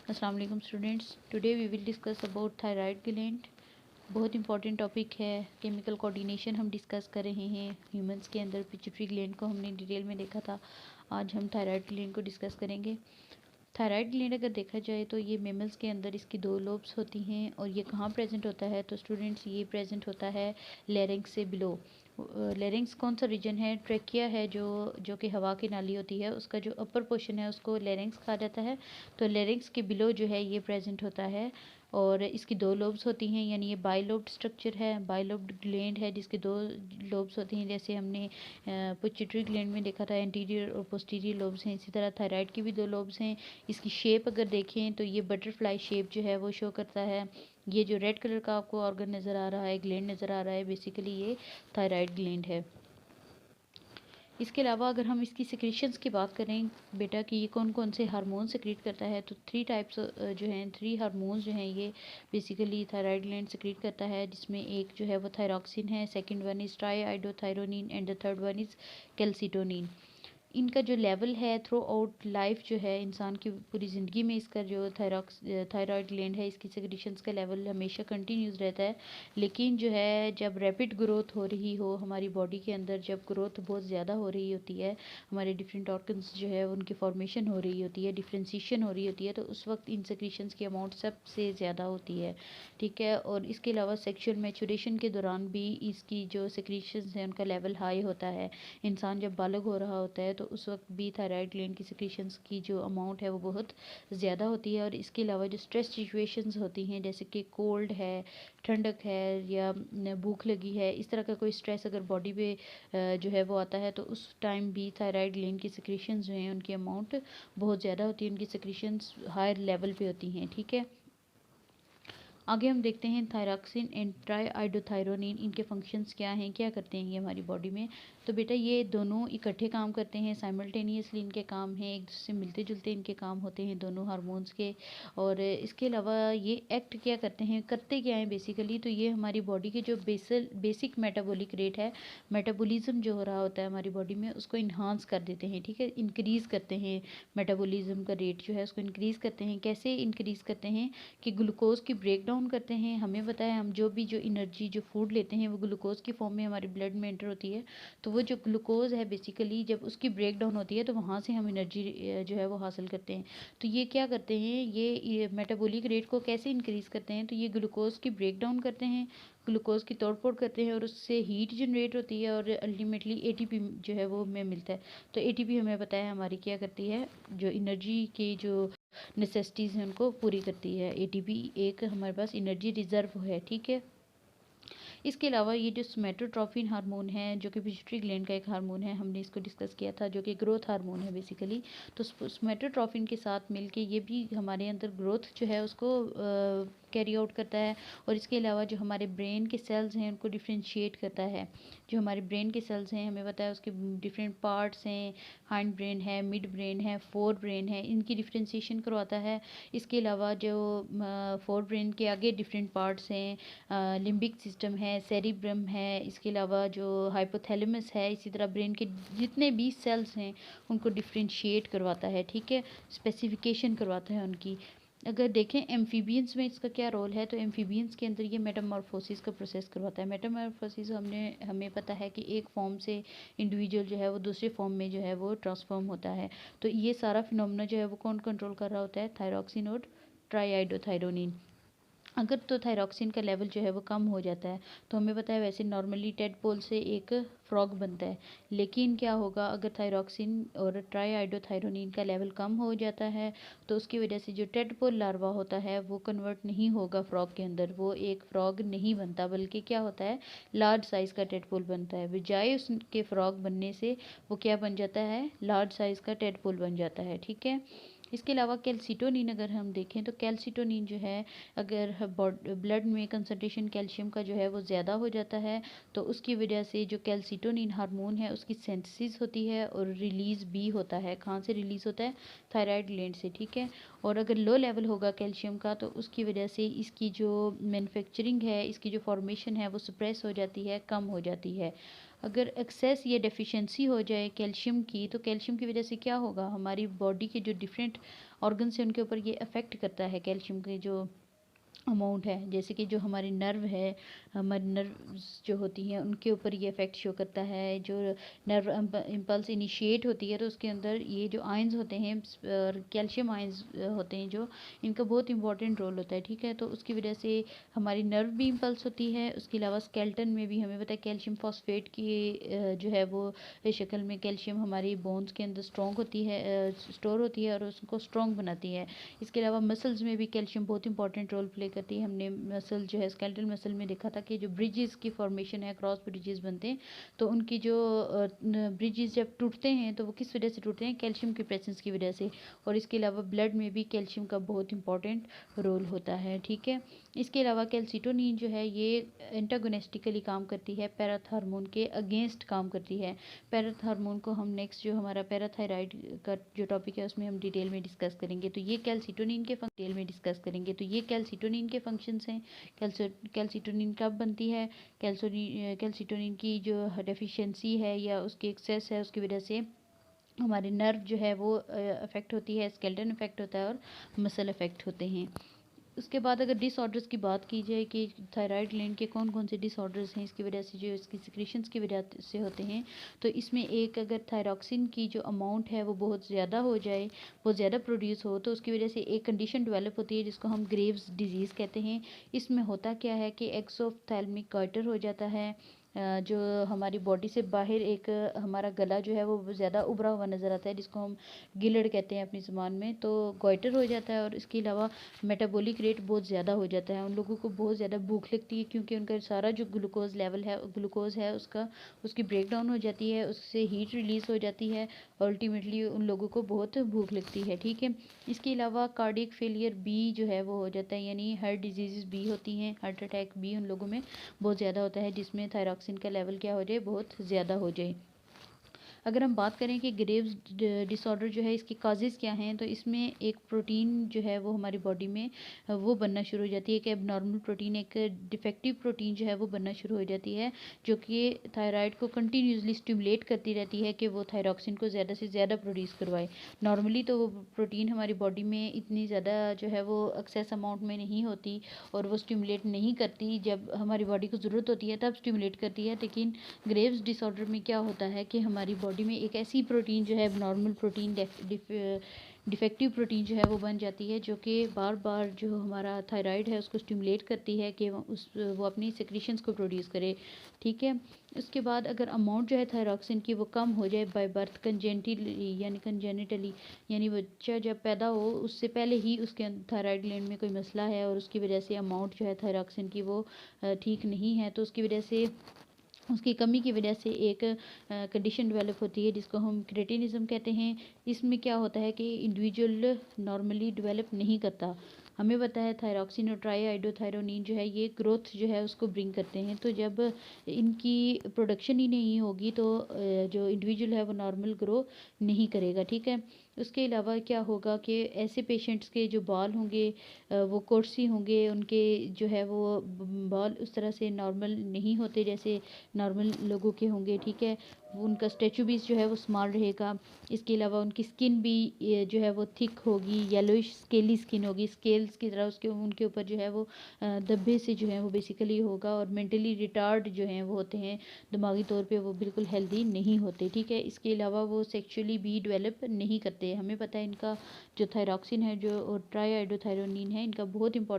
अस्सलाम वालेकुम students, today we will discuss about thyroid gland. बहुत इंपॉर्टेंट टॉपिक है। केमिकल कोऑर्डिनेशन हम डिस्कस कर रहे हैं। ह्यूमंस के अंदर पिट्यूटरी ग्लैंड को हमने डिटेल में देखा था। आज हम थायराइड ग्लैंड को डिस्कस करेंगे। थायराइड ग्लैंड अगर देखा जाए तो ये मेमल्स के अंदर इसकी दो लोब्स होती हैं। और ये कहाँ प्रेजेंट होता है तो स्टूडेंट्स ये प्रेजेंट होता है लेरिंक्स से बिलो। लेरिंक्स कौन सा रीजन है? ट्रेकिया है जो कि हवा की नाली होती है, उसका जो अपर पोर्शन है उसको लेरिंक्स कहा जाता है। तो लेरिंक्स के बिलो जो है ये प्रेजेंट होता है। और इसकी दो लोब्स होती हैं, यानी ये बाइलोब्ड स्ट्रक्चर है। बाइलोब्ड ग्लैंड है जिसकी दो लोब्स होती हैं। जैसे हमने पिट्यूटरी ग्लैंड में देखा था एंटीरियर और पोस्टीरियर लोब्स हैं, इसी तरह थायराइड की भी दो लोब्स हैं। इसकी शेप अगर देखें तो ये बटरफ्लाई शेप जो है वो शो करता है। ये जो रेड कलर का आपको ऑर्गन नज़र आ रहा है, ग्लैंड नज़र आ रहा है, बेसिकली ये थायराइड ग्लैंड है। इसके अलावा अगर हम इसकी सिक्रीशंस की बात करें बेटा कि ये कौन कौन से हार्मोन सिक्रीट करता है, तो थ्री टाइप्स जो हैं, थ्री हार्मोन्स जो हैं ये बेसिकली थायराइड ग्लैंड सिक्रीट करता है। जिसमें एक जो है वो थायरॉक्सिन है, second one is triiodothyronine and the third one is calcitonin. इनका जो लेवल है थ्रू आउट लाइफ जो है, इंसान की पूरी ज़िंदगी में इसका जो थायराइड ग्लैंड है इसकी सेक्रीशंस का लेवल हमेशा कंटिन्यूस रहता है। लेकिन जो है जब रैपिड ग्रोथ हो रही हो हमारी बॉडी के अंदर, जब ग्रोथ बहुत ज़्यादा हो रही होती है, हमारे डिफरेंट ऑर्गन्स जो है उनकी फॉर्मेशन हो रही होती है, डिफ्रेंसीशन हो रही होती है, तो उस वक्त इन सेक्रीशंस की अमाउंट सबसे ज़्यादा होती है। ठीक है। और इसके अलावा सेक्शुअल मैचुरेशन के दौरान भी इसकी जो सेक्रीशंस हैं उनका लेवल हाई होता है। इंसान जब बालग हो रहा होता है तो उस वक्त भी थायराइड ग्लैंड की सिक्रीशंस की जो अमाउंट है वो बहुत ज़्यादा होती है। और इसके अलावा जो स्ट्रेस सिचुएशंस होती हैं, जैसे कि कोल्ड है, ठंडक है, या भूख लगी है, इस तरह का कोई स्ट्रेस अगर बॉडी पे जो है वो आता है तो उस टाइम भी थायराइड ग्लैंड की सिक्रीशंस जो हैं उनकी अमाउंट बहुत ज़्यादा होती है, उनकी सिक्रीशंस हायर लेवल पे होती हैं। ठीक है। आगे हम देखते हैं थायरॉक्सिन एंड ट्राईआइडोथायरोनिन, इनके फंक्शंस क्या हैं, क्या करते हैं ये हमारी बॉडी में। तो बेटा ये दोनों इकट्ठे काम करते हैं, साइमल्टेनियसली इनके काम हैं, एक दूसरे से मिलते जुलते इनके काम होते हैं दोनों हार्मोन्स के। और इसके अलावा ये एक्ट क्या करते हैं, करते क्या हैं बेसिकली, तो ये हमारी बॉडी के जो बेसिक मेटाबॉलिक रेट है, मेटाबॉलिज्म जो हो रहा होता है हमारी बॉडी में, उसको इन्हांस कर देते हैं। ठीक है, इंक्रीज़ करते हैं। मेटाबॉलिज्म का रेट जो है उसको इंक्रीज़ करते हैं। कैसे इंक्रीज़ करते हैं कि ग्लूकोज की ब्रेक डाउन करते हैं। हमें पता है हम जो एनर्जी जो फूड लेते हैं वो ग्लूकोज की फॉर्म में हमारे ब्लड में एंटर होती है। तो वो जो ग्लूकोज है बेसिकली जब उसकी ब्रेक डाउन होती है तो वहाँ से हम एनर्जी जो है वो हासिल करते हैं। तो ये क्या करते हैं, ये मेटाबॉलिक रेट को कैसे इंक्रीज़ करते हैं, तो ये ग्लूकोज की ब्रेक डाउन करते हैं, ग्लूकोज की तोड़ फोड़ करते हैं और उससे हीट जनरेट होती है और अल्टीमेटली एटीपी जो है वो हमें मिलता है। तो एटीपी हमें पता है हमारी क्या करती है, जो एनर्जी की जो नेसेसिटीज़ हैं उनको पूरी करती है। एटीपी एक हमारे पास एनर्जी रिजर्व है। ठीक है। इसके अलावा ये जो सोमैटोट्रोपिन हार्मोन है जो कि पिट्यूटरी ग्लैंड का एक हार्मोन है, हमने इसको डिस्कस किया था, जो कि ग्रोथ हार्मोन है बेसिकली। तो सोमैटोट्रोपिन के साथ मिलके ये भी हमारे अंदर ग्रोथ जो है उसको कैरी आउट करता है। और इसके अलावा जो हमारे ब्रेन के सेल्स हैं उनको डिफ्रेंशिएट करता है। जो हमारे ब्रेन के सेल्स हैं हमें पता है उसके डिफरेंट पार्ट्स हैं, हाइंड ब्रेन है, मिड ब्रेन है, फोर ब्रेन है, इनकी डिफ्रेंशिएशन करवाता है। इसके अलावा जो फोर ब्रेन के आगे डिफरेंट पार्ट्स हैं, लिम्बिक सिस्टम है, सेरिब्रम है, इसके अलावा जो हाइपोथैलेमस है, इसी तरह ब्रेन के जितने भी सेल्स हैं उनको डिफ्रेंशिएट करवाता है। ठीक है, स्पेसिफिकेशन करवाता है उनकी। अगर देखें एम्फीबियंस में इसका क्या रोल है, तो एम्फीबियंस के अंदर ये मेटामॉर्फोसिस का प्रोसेस करवाता है। मेटामॉर्फोसिस हमें पता है कि एक फॉर्म से इंडिविजुअल जो है वो दूसरे फॉर्म में जो है वो ट्रांसफॉर्म होता है। तो ये सारा फिनोमेना जो है वो कौन कंट्रोल कर रहा होता है, थायरॉक्सिन और ट्राईआइडोथायरोनिन। अगर तो थायरॉक्सिन का लेवल जो है वो कम हो जाता है तो हमें पता है वैसे नॉर्मली टेडपोल से एक फ्रॉग बनता है। लेकिन क्या होगा अगर थायरॉक्सिन और ट्राईआइडोथायरोनिन का लेवल कम हो जाता है तो उसकी वजह से जो टेडपोल लार्वा होता है वो कन्वर्ट नहीं होगा फ्रॉग के अंदर, वो एक फ्रॉग नहीं बनता, बल्कि क्या होता है लार्ज साइज़ का टेडपोल बनता है। बजाय उसके फ्रॉग बनने से वो क्या बन जाता है, लार्ज साइज़ का टेडपोल बन जाता है। ठीक है। इसके अलावा कैल्सिटोनिन अगर हम देखें तो कैल्सिटोनिन जो है अगर ब्लड में कंसनट्रेशन कैल्शियम का जो है वो ज़्यादा हो जाता है तो उसकी वजह से जो कैल्सिटोनिन हार्मोन है उसकी सिंथेसिस होती है और रिलीज़ भी होता है। कहाँ से रिलीज़ होता है, थायराइड ग्लैंड से। ठीक है। और अगर लो लेवल होगा कैल्शियम का तो उसकी वजह से इसकी जो मैन्युफैक्चरिंग है, इसकी जो फॉर्मेशन है वो सप्रेस हो जाती है, कम हो जाती है। अगर एक्सेस या डेफिशिएंसी हो जाए कैल्शियम की तो कैल्शियम की वजह से क्या होगा, हमारी बॉडी के जो डिफरेंट ऑर्गन से उनके ऊपर ये अफेक्ट करता है कैल्शियम के जो अमाउंट है। जैसे कि जो हमारे नर्व है, हमारी नर्व्स जो होती हैं उनके ऊपर ये इफेक्ट शो करता है। जो नर्व इम्पल्स इनिशिएट होती है तो उसके अंदर ये जो आयंस होते हैं और कैल्शियम आयंस होते हैं जो, इनका बहुत इंपॉर्टेंट रोल होता है। ठीक है, तो उसकी वजह से हमारी नर्व भी इम्पल्स होती है। उसके अलावा स्केल्टन में भी हमें पता है कैल्शियम फॉस्फेट की जो है वो शक्ल में कैल्शियम हमारी बोन्स के अंदर स्ट्रॉन्ग होती है, स्टोर होती है और उसको स्ट्रॉन्ग बनाती है। इसके अलावा मसल्स में भी कैल्शियम बहुत इंपॉर्टेंट रोल प्ले करती है। हमने मसल जो है स्केलेटल मसल में देखा था कि जो ब्रिजेस की फॉर्मेशन है, क्रॉस ब्रिजेस बनते हैं, तो उनकी जो ब्रिजेस जब टूटते हैं तो वो किस वजह से टूटते हैं? कैल्शियम की प्रेजेंस की वजह से। और इसके अलावा ब्लड में भी कैल्शियम का बहुत इंपॉर्टेंट रोल होता है। ठीक है, इसके अलावा कैल्सिटोनिन जो है ये एंटागोनिस्टिकली काम करती है, पैराथ हार्मोन के अगेंस्ट काम करती है। पैराथ हार्मोन को हम नेक्स्ट जो हमारा पैराथायराइड का जो टॉपिक है उसमें हम डिटेल में डिस्कस करेंगे। तो ये कैल्सिटोनिन के डिटेल में डिस्कस करेंगे। तो ये कैल्सिटोनिन के फंक्शंस हैं। कैल्सिटोनिन कब बनती है? कैल्सिटोनिन की जो डेफिशिएंसी है या उसकी एक्सेस है उसकी वजह से हमारे नर्व जो है वो अफेक्ट होती है, स्केलेटन अफेक्ट होता है और मसल अफेक्ट होते हैं। उसके बाद अगर डिसऑर्डर्स की बात की जाए कि थायराइड ग्लैंड के कौन कौन से डिसऑर्डर्स हैं इसकी वजह से, जो इसकी सिक्रीशंस की वजह से होते हैं, तो इसमें एक अगर थायरॉक्सिन की जो अमाउंट है वो बहुत ज़्यादा हो जाए, बहुत ज़्यादा प्रोड्यूस हो, तो उसकी वजह से एक कंडीशन डेवलप होती है जिसको हम ग्रेव्स डिजीज़ कहते हैं। इसमें होता क्या है कि एक्सोफ्थैल्मिक गॉइटर हो जाता है। जो हमारी बॉडी से बाहर एक हमारा गला जो है वो ज़्यादा उभरा हुआ नज़र आता है, जिसको हम गिलड़ कहते हैं अपनी ज़ुबान में, तो गॉइटर हो जाता है। और इसके अलावा मेटाबॉलिक रेट बहुत ज़्यादा हो जाता है। उन लोगों को बहुत ज़्यादा भूख लगती है क्योंकि उनका सारा जो ग्लूकोज लेवल है, ग्लूकोज है उसकी ब्रेक डाउन हो जाती है, उससे हीट रिलीज़ हो जाती है। अल्टीमेटली उन लोगों को बहुत भूख लगती है। ठीक है, इसके अलावा कार्डियक फेलियर बी जो है वो हो जाता है, यानी हार्ट डिजीज़ भी होती हैं, हार्ट अटैक भी उन लोगों में बहुत ज़्यादा होता है जिसमें थायरॉक्सिन का लेवल क्या हो जाए, बहुत ज़्यादा हो जाए। अगर हम बात करें कि ग्रेव्स डिसऑर्डर जो है इसकी काजेज़ क्या हैं, तो इसमें एक प्रोटीन जो है वो हमारी बॉडी में वो बनना शुरू हो जाती है, एक एबनॉर्मल प्रोटीन, एक डिफेक्टिव प्रोटीन जो है वो बनना शुरू हो जाती है, जो कि थायराइड को कंटिन्यूसली स्टिमुलेट करती रहती है कि वो थायरॉक्सिन को ज़्यादा से ज़्यादा प्रोड्यूस करवाए। नॉर्मली तो वो प्रोटीन हमारी बॉडी में इतनी ज़्यादा जो है वो एक्सेस अमाउंट में नहीं होती और वो स्टिमुलेट नहीं करती, जब हमारी बॉडी को ज़रूरत होती है तब स्टिमुलेट करती है। लेकिन ग्रेव्स डिसऑर्डर में क्या होता है कि हमारी बॉडी में एक ऐसी प्रोटीन जो है नॉर्मल प्रोटीन डिफेक्टिव प्रोटीन जो है वो बन जाती है, जो कि बार बार जो हमारा थायराइड है उसको स्टिमुलेट करती है कि वो अपनी सेक्रीशंस को प्रोड्यूस करे। ठीक है, उसके बाद अगर अमाउंट जो है थायरॉक्सिन की वो कम हो जाए बाय बर्थ कंजेनिटली, यानी बच्चा जब पैदा हो उससे पहले ही उसके थायराइड ग्लैंड में कोई मसला है और उसकी वजह से अमाउंट जो है थायरॉक्सिन की वो ठीक नहीं है, तो उसकी वजह से, उसकी कमी की वजह से एक कंडीशन डेवलप होती है जिसको हम क्रेटिनिज्म कहते हैं। इसमें क्या होता है कि इंडिविजुअल नॉर्मली डेवलप नहीं करता। हमें पता है थायरॉक्सिन और ट्राईआइडोथायरोनिन जो है ये ग्रोथ जो है उसको ब्रिंग करते हैं, तो जब इनकी प्रोडक्शन ही नहीं होगी तो जो इंडिविजुअल है वो नॉर्मल ग्रो नहीं करेगा। ठीक है, उसके अलावा क्या होगा कि ऐसे पेशेंट्स के जो बाल होंगे वो कोर्सी होंगे, उनके जो है वो बाल उस तरह से नॉर्मल नहीं होते जैसे नॉर्मल लोगों के होंगे। ठीक है, उनका स्टैचू भी जो है वो स्मॉल रहेगा। इसके अलावा उनकी स्किन भी जो है वो थिक होगी, येलोइश स्केली स्किन होगी, स्केल्स की तरह उसके उनके ऊपर जो है वो धब्बे से जो है वो बेसिकली होगा। और मेंटली रिटार्ड जो हैं वो होते हैं, दिमागी तौर पे वो बिल्कुल हेल्दी नहीं होते। ठीक है, इसके अलावा वो सेक्सुअली भी डेवलप नहीं करते। हमें पता है इनका जो थायरॉक्सिन है जो और ट्राईआइडोथायरोनिन है, इनका बहुत इंपॉर्टेंट